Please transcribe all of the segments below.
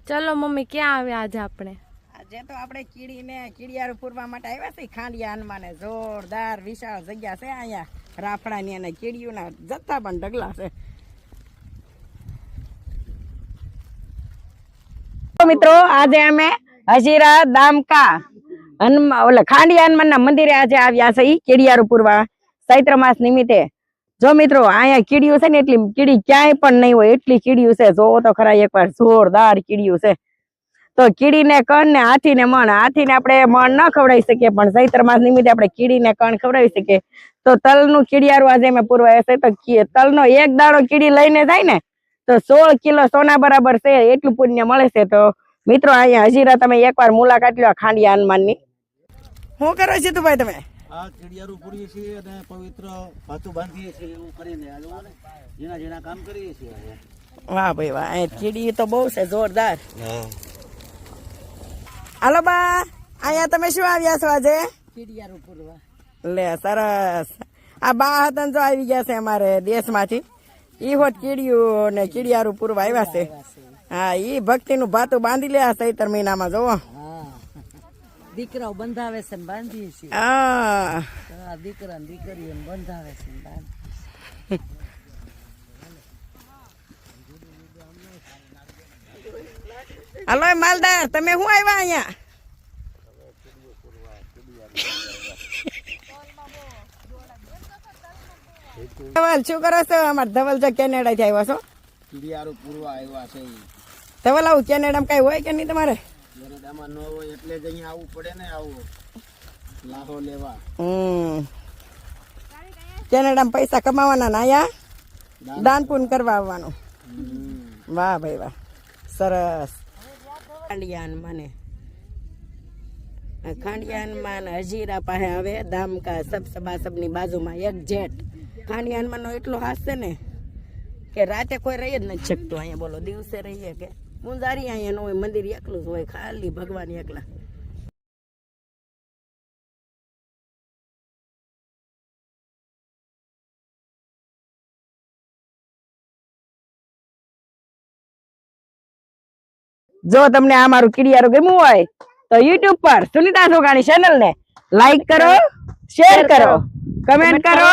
ચલો મમ્મી ક્યાં આવ્યા આજે આપણે? આજે તો આપણે કીડીને કીડિયારું પૂરવા માટે આવ્યા છીએ ખાંડિયા હનુમાને. જોરદાર વિશાળ જગ્યા છે અહીંયા રાફડાની અને કીડીઓના જથ્થા પણ ઢગલા છે. મિત્રો આજે અમે હજીરા દામકા ખાંડિયા હનુમાનના મંદિરે આજે આવ્યા છે કીડિયારું પૂરવા ચૈત્ર માસ નિમિત્તે. જો મિત્રો અહીંયા કીડીયું છે ને એટલી કીડી ક્યાંય પણ નહીં હોય એટલી કીડીયું છે. જોવો તો ખરા એકવાર જોરદાર કીડીયું છે. તો કીડીને કણ ને હાથીને મણ. હાથીને આપણે મણ ન ખવડાવી શકીએ પણ ચૈત્ર માસ નિમિત્તે આપણે કીડીને કણ ખવડાવી શકીએ. તો તલનું કીડિયારું આજે અમે પૂરવા હશે તો તલનો એક દાણો કીડી લઈને જાય ને તો 16 કિલો સોના બરાબર છે એટલું પુણ્ય મળે છે. તો મિત્રો અહીંયા હજીરા તમે એકવાર મુલાકાત લો ખાંડિયા હનુમાનની. શું કરો છો તું ભાઈ તમે? આ કીડિયારું પૂરીએ છીએ અને પવિત્ર ભાતું બાંધીએ છીએ એવું કરીને જેના જેના કામ કરીએ છીએ. વાહ ભાઈ વાહ, કીડી તો બહુ છે જોરદાર. હાલો બા, અહીંયા તમે શું આવ્યા છો આજે? કીડિયારું પૂરવા. લે સરસ. આ બા હતા જો આવી ગયા છે અમારે દેશમાંથી. ઈ હોત કીડિયું ને કીડિયારું પૂરવા આવ્યા છે. હા, ઈ ભક્તિનું ભાતું બાંધી લે ચૈત્ર મહિનામાં. જોવો દીકરાઓ બંધાવે છે ને બાંધીએ છીએ. હા, દીકરા દીકરીઓ બંધાવે છે ને બાંધીએ. હલો માલદાર, તમે શું આવ્યા અહીંયા? ધવલ શું કરો છો? અમારે ધવલ જો કેનેડા થી આવ્યા છો. કીડિયારું પૂરવા આવ્યા છે. ધવલ આવું કેનેડા કઈ હોય કે નહીં તમારે? કેનેડામાં ન હોય એટલે જ અહીંયા આવવું પડે ને. આવું લાહો લેવા. કેનેડામાં પૈસા કમાવાના ને અહીંયા દાન પુન કરવા આવવાનું. વાહ ભાઈ વાહ, સરસ. ખાંડિયા હનુમાન હજીરા પાસે હવે દામકા સબની બાજુમાં એક જેટ. ખાંડિયા હનુમાન નો એટલો હાસ છે ને કે રાતે કોઈ રહી જ નથી શકતું અહીંયા. બોલો દિવસે રહીએ કે મુંજારી અહીંયા ન હોય, મંદિર એકલું જ હોય, ખાલી ભગવાન એકલા. જો તમને આ મારું કીડિયારું ગમ્યું હોય તો YouTube પર સુનિતા સોગાણી ચેનલ ને લાઈક કરો, શેર કરો, કમેન્ટ કરો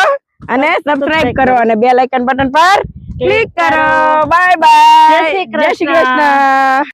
અને સબસ્ક્રાઇબ કરો અને બેલ આઇકન બટન પર ક્લિક કરો. બાય બાય, જય શ્રી કૃષ્ણ.